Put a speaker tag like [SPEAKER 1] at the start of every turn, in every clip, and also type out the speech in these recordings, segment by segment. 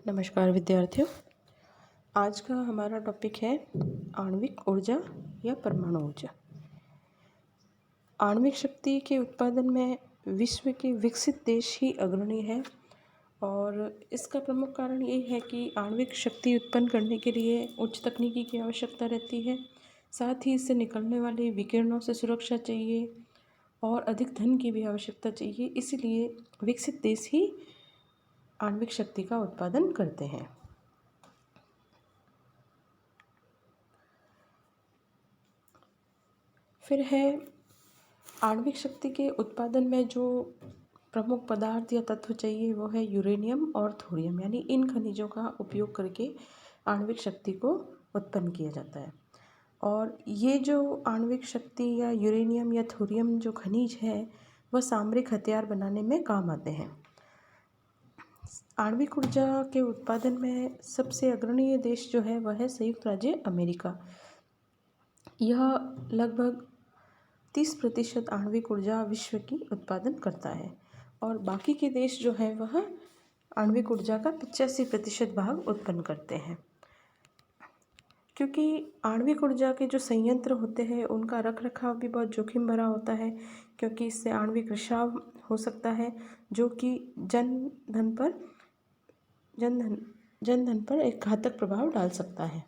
[SPEAKER 1] नमस्कार विद्यार्थियों। आज का हमारा टॉपिक है आणविक ऊर्जा या परमाणु ऊर्जा। आणविक शक्ति के उत्पादन में विश्व के विकसित देश ही अग्रणी है और इसका प्रमुख कारण ये है कि आणविक शक्ति उत्पन्न करने के लिए उच्च तकनीकी की आवश्यकता रहती है। साथ ही इससे निकलने वाले विकिरणों से सुरक्षा चाहिए और अधिक धन की भी आवश्यकता चाहिए। इसीलिए विकसित देश ही आणविक शक्ति का उत्पादन करते हैं। फिर है आणविक शक्ति के उत्पादन में जो प्रमुख पदार्थ या तत्व चाहिए वो है यूरेनियम और थोरियम, यानी इन खनिजों का उपयोग करके आणविक शक्ति को उत्पन्न किया जाता है। और ये जो आणविक शक्ति या यूरेनियम या थोरियम जो खनिज है वह सामरिक हथियार बनाने में काम आते हैं। आणविक ऊर्जा के उत्पादन में सबसे अग्रणी देश जो है वह है संयुक्त राज्य अमेरिका। यह लगभग 30% आणविक ऊर्जा विश्व की उत्पादन करता है और बाकी के देश जो है वह आणविक ऊर्जा का 85% भाग उत्पन्न करते हैं। क्योंकि आणविक ऊर्जा के जो संयंत्र होते हैं उनका रखरखाव भी बहुत जोखिम भरा होता है, क्योंकि इससे आणविक रिसाव हो सकता है जो कि जनधन पर एक घातक प्रभाव डाल सकता है।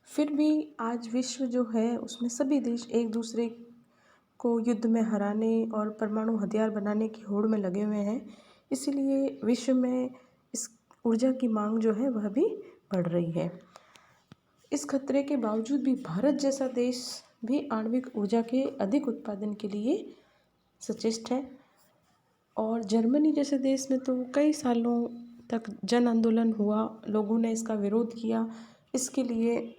[SPEAKER 1] फिर भी आज विश्व जो है उसमें सभी देश एक दूसरे को युद्ध में हराने और परमाणु हथियार बनाने की होड़ में लगे हुए हैं। इसीलिए विश्व में इस ऊर्जा की मांग जो है वह भी बढ़ रही है। इस खतरे के बावजूद भी भारत जैसा देश भी आणविक ऊर्जा के अधिक उत्पादन के लिए सचेष्ट है और जर्मनी जैसे देश में तो कई सालों तक जन आंदोलन हुआ, लोगों ने इसका विरोध किया। इसीलिए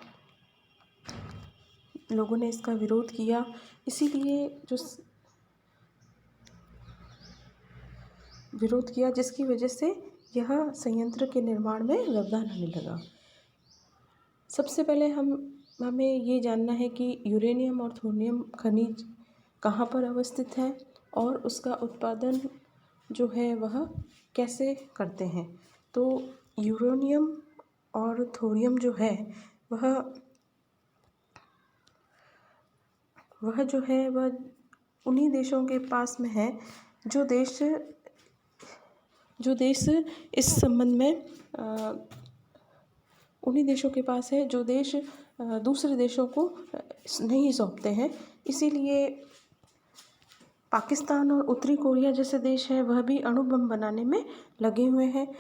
[SPEAKER 1] जिसकी वजह से यह संयंत्र के निर्माण में व्यवधान होने लगा। सबसे पहले हमें ये जानना है कि यूरेनियम और थोरियम खनिज कहाँ पर अवस्थित है और उसका उत्पादन जो है वह कैसे करते हैं। तो यूरेनियम और थोरियम जो है वह उन्हीं देशों के पास में है जो देश इस संबंध में उन्हीं देशों के पास है जो देश दूसरे देशों को नहीं सौंपते हैं। इसीलिए पाकिस्तान और उत्तरी कोरिया जैसे देश हैं वह भी अणु बम बनाने में लगे हुए हैं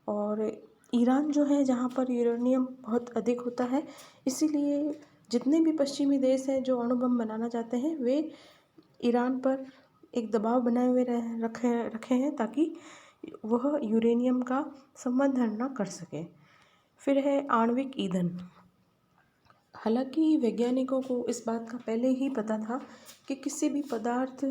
[SPEAKER 1] और ईरान जो है जहाँ पर यूरेनियम बहुत अधिक होता है, इसीलिए जितने भी पश्चिमी देश हैं जो अणु बम बनाना चाहते हैं वे ईरान पर एक दबाव बनाए हुए रखे हैं ताकि वह यूरेनियम का संवर्धन न कर सके। फिर है आणविक ईंधन। हालांकि वैज्ञानिकों को इस बात का पहले ही पता था कि किसी भी पदार्थ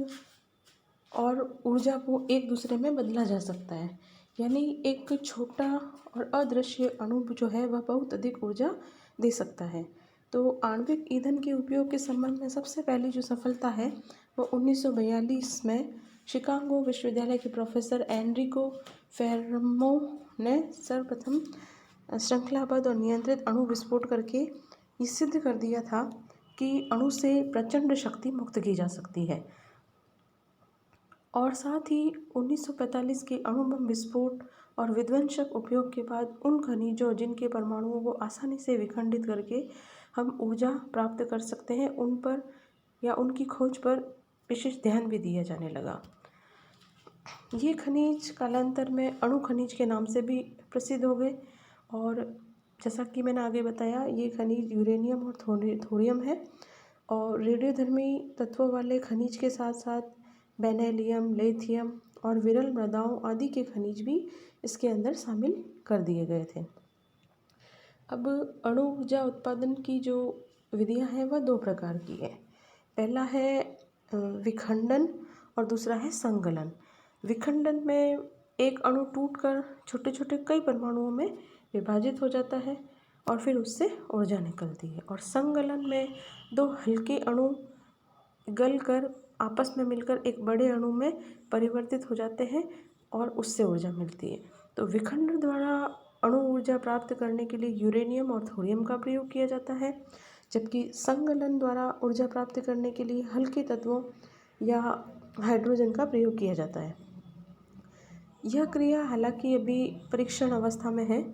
[SPEAKER 1] और ऊर्जा को एक दूसरे में बदला जा सकता है, यानी एक छोटा और अदृश्य अणु जो है वह बहुत अधिक ऊर्जा दे सकता है। तो आणविक ईंधन के उपयोग के संबंध में सबसे पहली जो सफलता है वो 1942 में शिकागो विश्वविद्यालय के प्रोफेसर एनरिको फेर्मो ने सर्वप्रथम श्रृंखलाबद्ध और नियंत्रित अणु विस्फोट करके ये सिद्ध कर दिया था कि अणु से प्रचंड शक्ति मुक्त की जा सकती है। और साथ ही 1945 के अणु बम विस्फोट और विध्वंसक उपयोग के बाद उन खनिजों जिनके परमाणुओं को आसानी से विखंडित करके हम ऊर्जा प्राप्त कर सकते हैं उन पर या उनकी खोज पर विशेष ध्यान भी दिया जाने लगा। ये खनिज कालांतर में अणु खनिज के नाम से भी प्रसिद्ध हो गए और जैसा कि मैंने आगे बताया ये खनिज यूरेनियम और थोरियम है और रेडियोधर्मी तत्वों वाले खनिज के साथ साथ बेरिलियम, लिथियम और विरल मृदाओं आदि के खनिज भी इसके अंदर शामिल कर दिए गए थे। अब अणु ऊर्जा उत्पादन की जो विधियां हैं वह 2 प्रकार की है। पहला है विखंडन और दूसरा है संगलन। विखंडन में एक अणु टूटकर छोटे छोटे कई परमाणुओं में विभाजित हो जाता है और फिर उससे ऊर्जा निकलती है। और संगलन में 2 हल्के अणु गलकर आपस में मिलकर एक बड़े अणु में परिवर्तित हो जाते हैं और उससे ऊर्जा मिलती है। तो विखंडन द्वारा अणु ऊर्जा प्राप्त करने के लिए यूरेनियम और थोरियम का प्रयोग किया जाता है, जबकि संगलन द्वारा ऊर्जा प्राप्त करने के लिए हल्के तत्वों या हाइड्रोजन का प्रयोग किया जाता है। यह क्रिया हालांकि अभी परीक्षण अवस्था में है।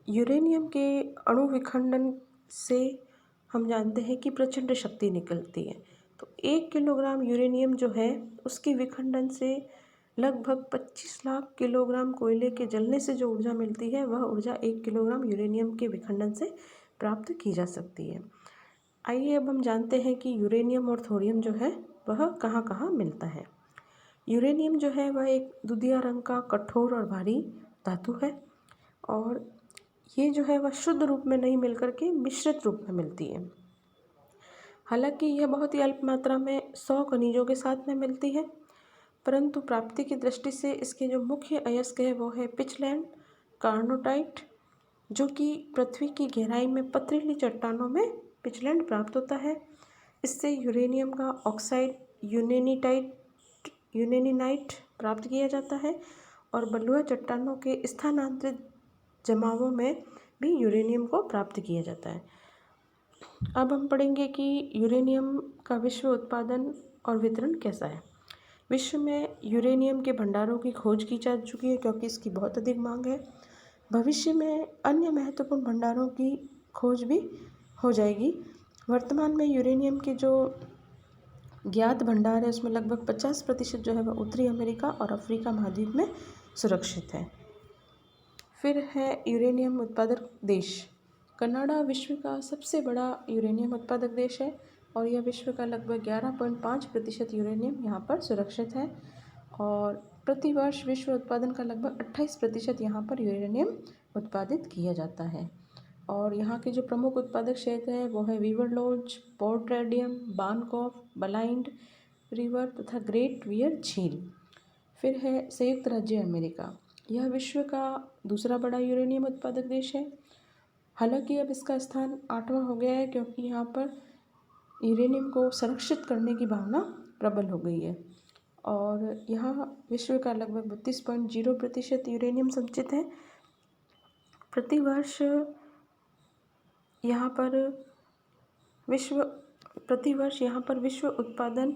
[SPEAKER 1] यूरेनियम के अणु विखंडन से हम जानते हैं कि प्रचंड शक्ति निकलती है। तो 1 किलोग्राम यूरेनियम जो है उसके विखंडन से लगभग 25 लाख किलोग्राम कोयले के जलने से जो ऊर्जा मिलती है वह ऊर्जा 1 किलोग्राम यूरेनियम के विखंडन से प्राप्त की जा सकती है। आइए अब हम जानते हैं कि यूरेनियम और थोरियम जो है वह कहाँ कहाँ मिलता है। यूरेनियम जो है वह एक दुधिया रंग का कठोर और भारी धातु है और ये जो है वह शुद्ध रूप में नहीं मिलकर के मिश्रित रूप में मिलती है। हालांकि यह बहुत ही अल्प मात्रा में 100 खनिजों के साथ में मिलती है, परंतु प्राप्ति की दृष्टि से इसके जो मुख्य अयस्क है वो है पिचलैंड कार्नोटाइट, जो कि पृथ्वी की गहराई में पथरीली चट्टानों में पिचलैंड प्राप्त होता है। इससे यूरेनियम का ऑक्साइड यूरेनिनाइट प्राप्त किया जाता है और बलुआ चट्टानों के स्थानांतरित जमावों में भी यूरेनियम को प्राप्त किया जाता है। अब हम पढ़ेंगे कि यूरेनियम का विश्व उत्पादन और वितरण कैसा है। विश्व में यूरेनियम के भंडारों की खोज की जा चुकी है क्योंकि इसकी बहुत अधिक मांग है। भविष्य में अन्य महत्वपूर्ण भंडारों की खोज भी हो जाएगी। वर्तमान में यूरेनियम के जो ज्ञात भंडार है उसमें लगभग 50% जो है वह उत्तरी अमेरिका और अफ्रीका महाद्वीप में सुरक्षित है। फिर है यूरेनियम उत्पादक देश। कनाडा विश्व का सबसे बड़ा यूरेनियम उत्पादक देश है और यह विश्व का लगभग 11.5% यूरेनियम यहाँ पर सुरक्षित है और प्रतिवर्ष विश्व उत्पादन का लगभग 28% यहाँ पर यूरेनियम उत्पादित किया जाता है। और यहाँ के जो प्रमुख उत्पादक क्षेत्र है वो है Beaverlodge, Port Radium, Bancroft, Blind River तथा ग्रेट वियर झील। फिर है संयुक्त राज्य अमेरिका। यह विश्व का दूसरा बड़ा यूरेनियम उत्पादक देश है। हालांकि अब इसका स्थान 8वां हो गया है क्योंकि यहाँ पर यूरेनियम को संरक्षित करने की भावना प्रबल हो गई है और यहाँ विश्व का लगभग 32.0% यूरेनियम संचित है। प्रतिवर्ष यहाँ पर विश्व उत्पादन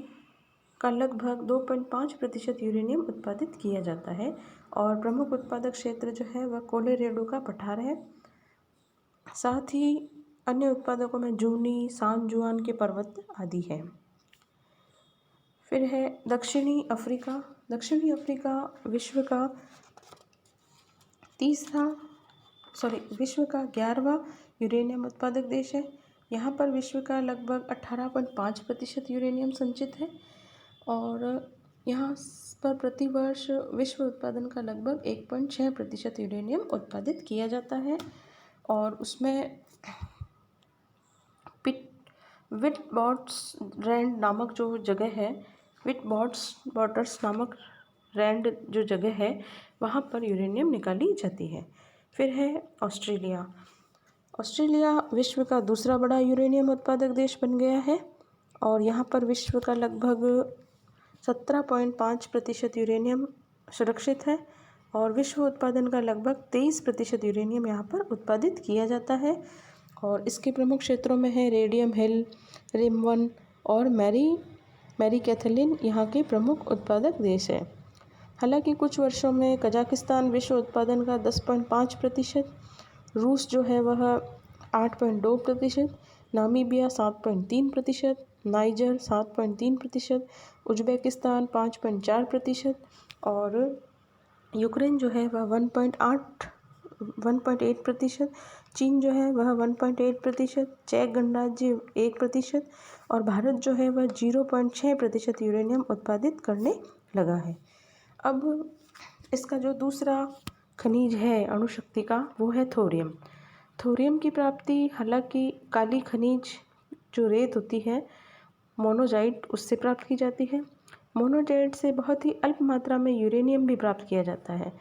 [SPEAKER 1] का लगभग 2.5% यूरेनियम उत्पादित किया जाता है और प्रमुख उत्पादक क्षेत्र जो है वह कोलोराडो का पठार है। साथ ही अन्य उत्पादकों में जूनी, सान जुआन के पर्वत आदि है। फिर है दक्षिणी अफ्रीका। दक्षिणी अफ्रीका विश्व का 11वां यूरेनियम उत्पादक देश है। यहाँ पर विश्व का लगभग 18.5% यूरेनियम संचित है और यहाँ पर प्रतिवर्ष विश्व उत्पादन का लगभग 1.6% यूरेनियम उत्पादित किया जाता है और उसमें विटवाटरसरैंड नामक जो जगह है, विटवाटरस नामक रैंड जो जगह है वहाँ पर यूरेनियम निकाली जाती है। फिर है ऑस्ट्रेलिया। ऑस्ट्रेलिया विश्व का दूसरा बड़ा यूरेनियम उत्पादक देश बन गया है और यहाँ पर विश्व का लगभग 17.5% यूरेनियम सुरक्षित है और विश्व उत्पादन का लगभग 23% यूरेनियम यहाँ पर उत्पादित किया जाता है और इसके प्रमुख क्षेत्रों में है रेडियम हिल, रिमवन और मैरी कैथलीन यहाँ के प्रमुख उत्पादक देश है। हालांकि कुछ वर्षों में कजाकिस्तान विश्व उत्पादन का 10.5%, रूस जो है वह 8.2%, नामीबिया 7.3%, नाइजर 7.3%, उज्बेकिस्तान 5.4% और यूक्रेन जो है वह 1.8%, चीन जो है वह 1.8%, चेक गणराज्य 1% और भारत जो है वह 0.6% यूरेनियम उत्पादित करने लगा है। अब इसका जो दूसरा खनिज है अणुशक्ति का वो है थोरियम। थोरियम की प्राप्ति हालांकि काली खनिज जो रेत होती है मोनोजाइट उससे प्राप्त की जाती है। मोनोजाइट से बहुत ही अल्प मात्रा में यूरेनियम भी प्राप्त किया जाता है,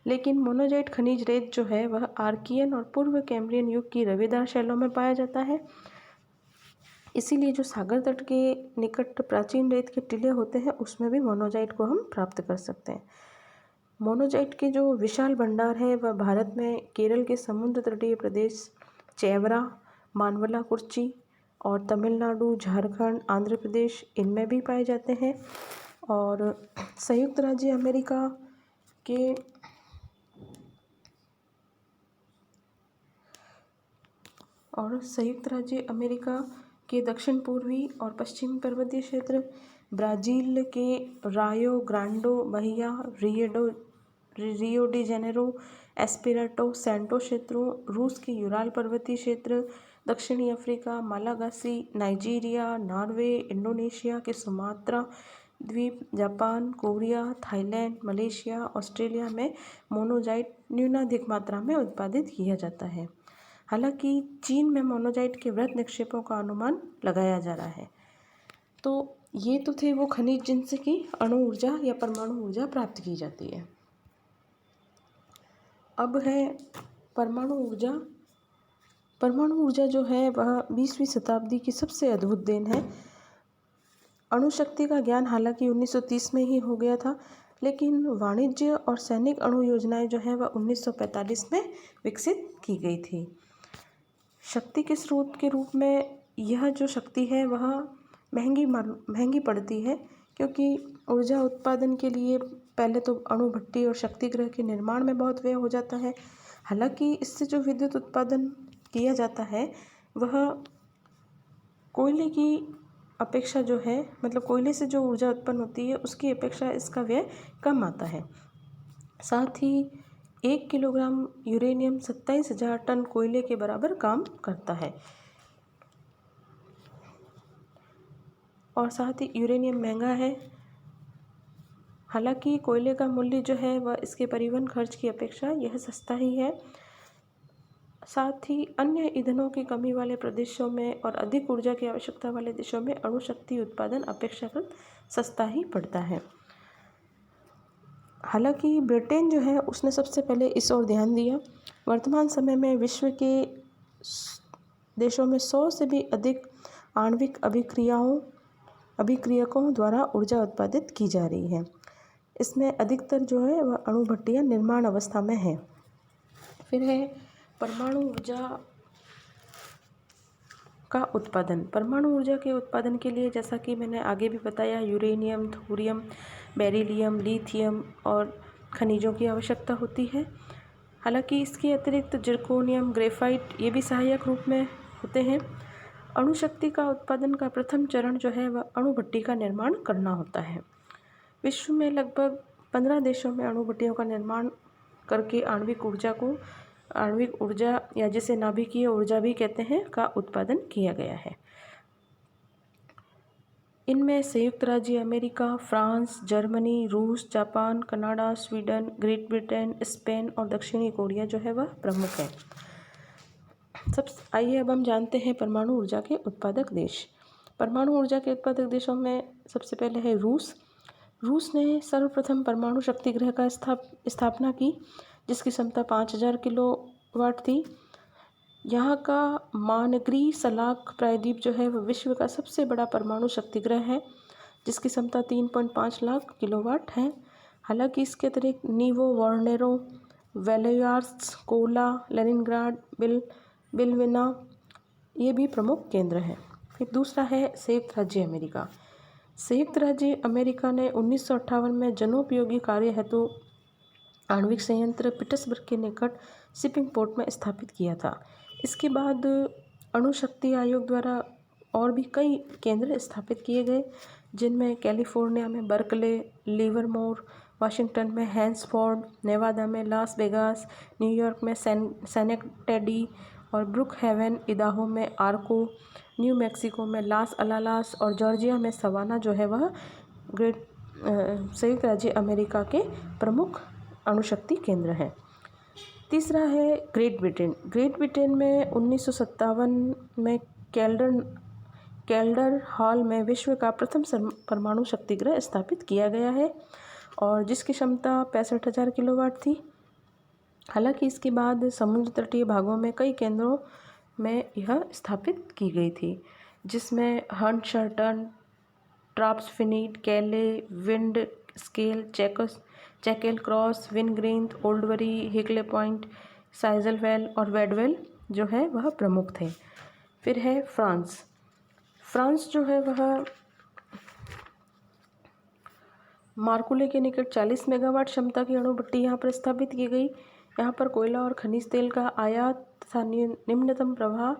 [SPEAKER 1] लेकिन मोनोजाइट खनिज रेत जो है वह आर्कियन और पूर्व कैम्ब्रियन युग की रवेदार शैलों में पाया जाता है। इसीलिए जो सागर तट के निकट प्राचीन रेत के टीले होते हैं उसमें भी मोनोजाइट को हम प्राप्त कर सकते हैं। मोनोजाइट के जो विशाल भंडार है वह भारत में केरल के समुद्र तटीय प्रदेश चेवरा, मानवला कुर्ची और तमिलनाडु, झारखंड, आंध्र प्रदेश इनमें भी पाए जाते हैं। और संयुक्त राज्य अमेरिका के दक्षिण पूर्वी और पश्चिमी पर्वतीय क्षेत्र, ब्राज़ील के रायो ग्रांडो बहिया, Rio de Janeiro, Espirito Santo क्षेत्रों, रूस के यूराल पर्वतीय क्षेत्र, दक्षिणी Africa, Malagasy, Nigeria, Norway, Indonesia के सुमात्रा द्वीप, Japan, Korea, Thailand, Malaysia, Australia में मोनोजाइट न्यूनाधिक मात्रा में उत्पादित किया जाता है। हालांकि चीन में मोनोजाइट के वृहत निक्षेपों का अनुमान लगाया जा रहा है। तो ये तो थे वो खनिज जिनसे कि अणु ऊर्जा या परमाणु ऊर्जा प्राप्त की जाती है। अब है परमाणु ऊर्जा। परमाणु ऊर्जा जो है वह 20वीं शताब्दी की सबसे अद्भुत देन है। अणु शक्ति का ज्ञान हालांकि 1930 में ही हो गया था, लेकिन वाणिज्य और सैनिक अणु योजनाएं जो है वह 1945 में विकसित की गई थी। शक्ति के स्रोत के रूप में यह जो शक्ति है वह महंगी पड़ती है, क्योंकि ऊर्जा उत्पादन के लिए पहले तो अणु भट्टी और शक्ति गृह के निर्माण में बहुत व्यय हो जाता है। हालांकि इससे जो विद्युत उत्पादन किया जाता है वह कोयले की अपेक्षा जो है, मतलब कोयले से जो ऊर्जा उत्पन्न होती है उसकी अपेक्षा इसका व्यय कम आता है। साथ ही 1 किलोग्राम यूरेनियम 27,000 टन कोयले के बराबर काम करता है। और साथ ही यूरेनियम महंगा है। हालांकि कोयले का मूल्य जो है वह इसके परिवहन खर्च की अपेक्षा यह सस्ता ही है। साथ ही अन्य ईंधनों की कमी वाले प्रदेशों में और अधिक ऊर्जा की आवश्यकता वाले देशों में अणु शक्ति उत्पादन अपेक्षाकृत सस्ता ही पड़ता है। हालांकि ब्रिटेन जो है उसने सबसे पहले इस ओर ध्यान दिया। वर्तमान समय में विश्व के देशों में 100 से भी अधिक आणविक अभिक्रियकों द्वारा ऊर्जा उत्पादित की जा रही है। इसमें अधिकतर जो है वह अणु भट्टियाँ निर्माण अवस्था में है। फिर है परमाणु ऊर्जा का उत्पादन। परमाणु ऊर्जा के उत्पादन के लिए जैसा कि मैंने आगे भी बताया, यूरेनियम, थोरियम, बेरिलियम, लिथियम और खनिजों की आवश्यकता होती है। हालांकि इसके अतिरिक्त जिरकोनियम, ग्रेफाइट ये भी सहायक रूप में होते हैं। अणु शक्ति का उत्पादन का प्रथम चरण जो है वह अणु भट्टी का निर्माण करना होता है। विश्व में लगभग 15 देशों में अणु भट्टियों का निर्माण करके आणविक ऊर्जा या जिसे नाभिकीय ऊर्जा भी कहते हैं का उत्पादन किया गया है। इनमें संयुक्त राज्य अमेरिका, फ्रांस, जर्मनी, रूस, Japan, Canada, Sweden, great Britain, Spain और दक्षिणी कोरिया जो है वह प्रमुख है। आइए अब हम जानते हैं परमाणु ऊर्जा के उत्पादक देश। परमाणु ऊर्जा के उत्पादक देशों में सबसे पहले है रूस। रूस ने सर्वप्रथम परमाणु शक्ति गृह का स्थापना की, जिसकी क्षमता 5000 किलोवाट थी। यहाँ का मानगरी सलाक प्रायद्वीप जो है वह विश्व का सबसे बड़ा परमाणु शक्ति गृह है, जिसकी क्षमता 3.5 लाख किलोवाट है। हालांकि इसके अतिरिक्त नीवो, वॉर्नेरो, वेलोयार्स्क, कोला, लेनिनग्राड, बिल्विना ये भी प्रमुख केंद्र हैं। फिर दूसरा है संयुक्त राज्य अमेरिका। संयुक्त राज्य अमेरिका ने 1958 में जनोपयोगी कार्य हेतु आणविक संयंत्र पीटर्सबर्ग के निकट शिपिंग पोर्ट में स्थापित किया था। इसके बाद अणु शक्ति आयोग द्वारा और भी कई केंद्र स्थापित किए गए, जिनमें कैलिफोर्निया में बर्कले, लिवरमोर, वाशिंगटन में हैंसफोर्ड, नेवादा में लास वेगास, न्यूयॉर्क में सैनेक्टेडी और ब्रुक हेवन, इदाहो में आर्को, न्यू मैक्सिको में लास अलालास और जॉर्जिया में सवाना जो है वह संयुक्त राज्य अमेरिका के प्रमुख अणुशक्ति केंद्र हैं। तीसरा है ग्रेट ब्रिटेन। ग्रेट ब्रिटेन में 1957 में कैल्डर हॉल में विश्व का प्रथम परमाणु शक्ति गृह स्थापित किया गया है और जिसकी क्षमता 65,000 किलोवाट थी। हालांकि इसके बाद समुद्र तटीय भागों में कई केंद्रों में यह स्थापित की गई थी, जिसमें हंटशर्टन, ट्राप्सफिनीड, कैले, विंड स्केल, चैकेल क्रॉस, विनग्रीन, ओल्डबरी, हिकले पॉइंट, साइजलवेल और वेडवेल जो है वह प्रमुख थे। फिर है फ्रांस जो है वह मार्कुले के निकट 40 मेगावाट क्षमता की अणुभट्टी यहाँ पर स्थापित की गई। यहाँ पर कोयला और खनिज तेल का आयात तथा निम्नतम प्रवाह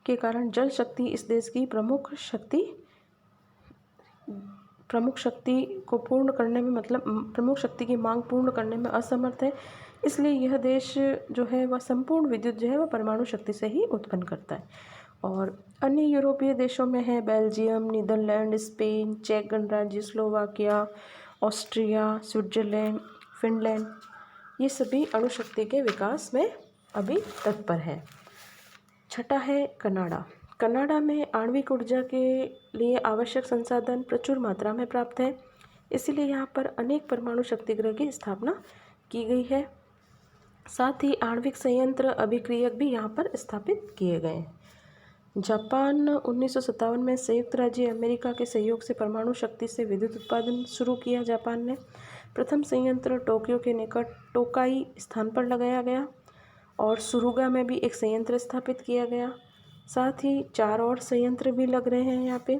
[SPEAKER 1] के कारण जल शक्ति इस देश की प्रमुख शक्ति को पूर्ण करने में, मतलब प्रमुख शक्ति की मांग पूर्ण करने में असमर्थ है। इसलिए यह देश जो है वह संपूर्ण विद्युत जो है वह परमाणु शक्ति से ही उत्पन्न करता है। और अन्य यूरोपीय देशों में है बेल्जियम, नीदरलैंड, स्पेन, चेक गणराज्य, स्लोवाकिया, ऑस्ट्रिया, स्विट्जरलैंड, फिनलैंड, ये सभी अणु शक्ति के विकास में अभी तत्पर है। छठा है कनाडा में आणविक ऊर्जा के लिए आवश्यक संसाधन प्रचुर मात्रा में प्राप्त है, इसीलिए यहाँ पर अनेक परमाणु शक्तिगृह की स्थापना की गई है। साथ ही आणविक संयंत्र अभिक्रियक भी यहाँ पर स्थापित किए गए हैं। जापान 1957 में संयुक्त राज्य अमेरिका के सहयोग से परमाणु शक्ति से विद्युत उत्पादन शुरू किया। जापान ने प्रथम संयंत्र टोक्यो के निकट टोकाई स्थान पर लगाया गया और सुरुगा में भी एक संयंत्र स्थापित किया गया। साथ ही 4 और संयंत्र भी लग रहे हैं यहाँ पे।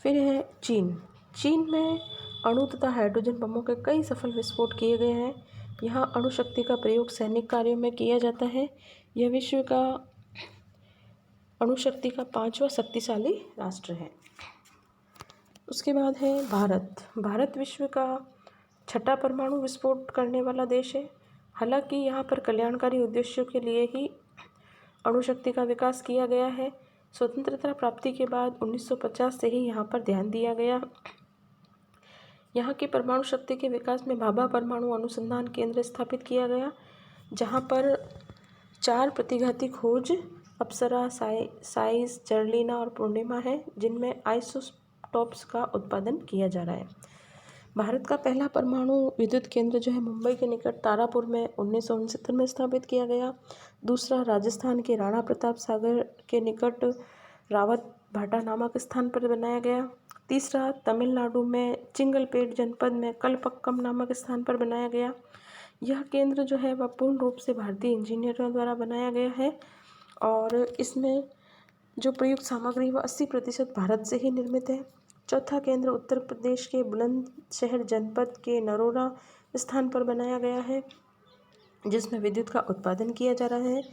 [SPEAKER 1] फिर है चीन में अणु तथा हाइड्रोजन बमों के कई सफल विस्फोट किए गए हैं। यहाँ अणु शक्ति का प्रयोग सैनिक कार्यों में किया जाता है। यह विश्व का अणु शक्ति का 5वां शक्तिशाली राष्ट्र है। उसके बाद है भारत विश्व का 6ठा परमाणु विस्फोट करने वाला देश है। हालांकि यहाँ पर कल्याणकारी उद्देश्यों के लिए ही अणु शक्ति का विकास किया गया है। स्वतंत्रता प्राप्ति के बाद 1950 से ही यहाँ पर ध्यान दिया गया। यहाँ की परमाणु शक्ति के विकास में भाभा परमाणु अनुसंधान केंद्र स्थापित किया गया, जहाँ पर 4 प्रतिघाती खोज अप्सरा, साइज, जर्लिना और पूर्णिमा है, जिनमें आइसोटॉप्स का उत्पादन किया जा रहा है। भारत का पहला परमाणु विद्युत केंद्र जो है मुंबई के निकट तारापुर में 1969 में स्थापित किया गया। दूसरा राजस्थान के राणा प्रताप सागर के निकट रावत भाटा नामक स्थान पर बनाया गया। तीसरा तमिलनाडु में चिंगलपेट जनपद में कलपक्कम नामक स्थान पर बनाया गया। यह केंद्र जो है वह पूर्ण रूप से भारतीय इंजीनियरों द्वारा बनाया गया है और इसमें जो प्रयुक्त सामग्री वह 80% भारत से ही निर्मित है। चौथा केंद्र उत्तर प्रदेश के बुलंदशहर जनपद के नरोरा स्थान पर बनाया गया है, जिसमें विद्युत का उत्पादन किया जा रहा है।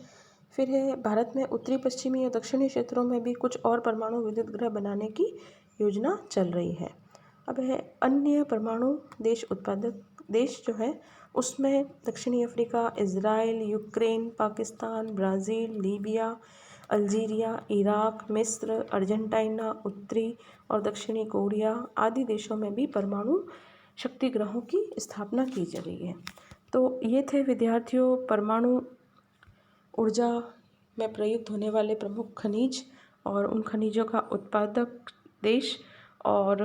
[SPEAKER 1] फिर है भारत में उत्तरी, पश्चिमी और दक्षिणी क्षेत्रों में भी कुछ और परमाणु विद्युत गृह बनाने की योजना चल रही है। अब है अन्य परमाणु उत्पादक देश जो है, उसमें दक्षिणी Africa, Israel, Ukraine, Pakistan, Brazil, Libya, Algeria, Iraq, मिस्र, अर्जेंटीना, उत्तरी और दक्षिणी कोरिया आदि देशों में भी परमाणु शक्तिगृहों की स्थापना की जा रही है। तो ये थे विद्यार्थियों परमाणु ऊर्जा में प्रयुक्त होने वाले प्रमुख खनिज और उन खनिजों का उत्पादक देश और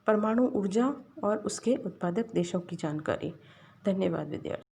[SPEAKER 1] परमाणु ऊर्जा और उसके उत्पादक देशों की जानकारी। धन्यवाद विद्यार्थी।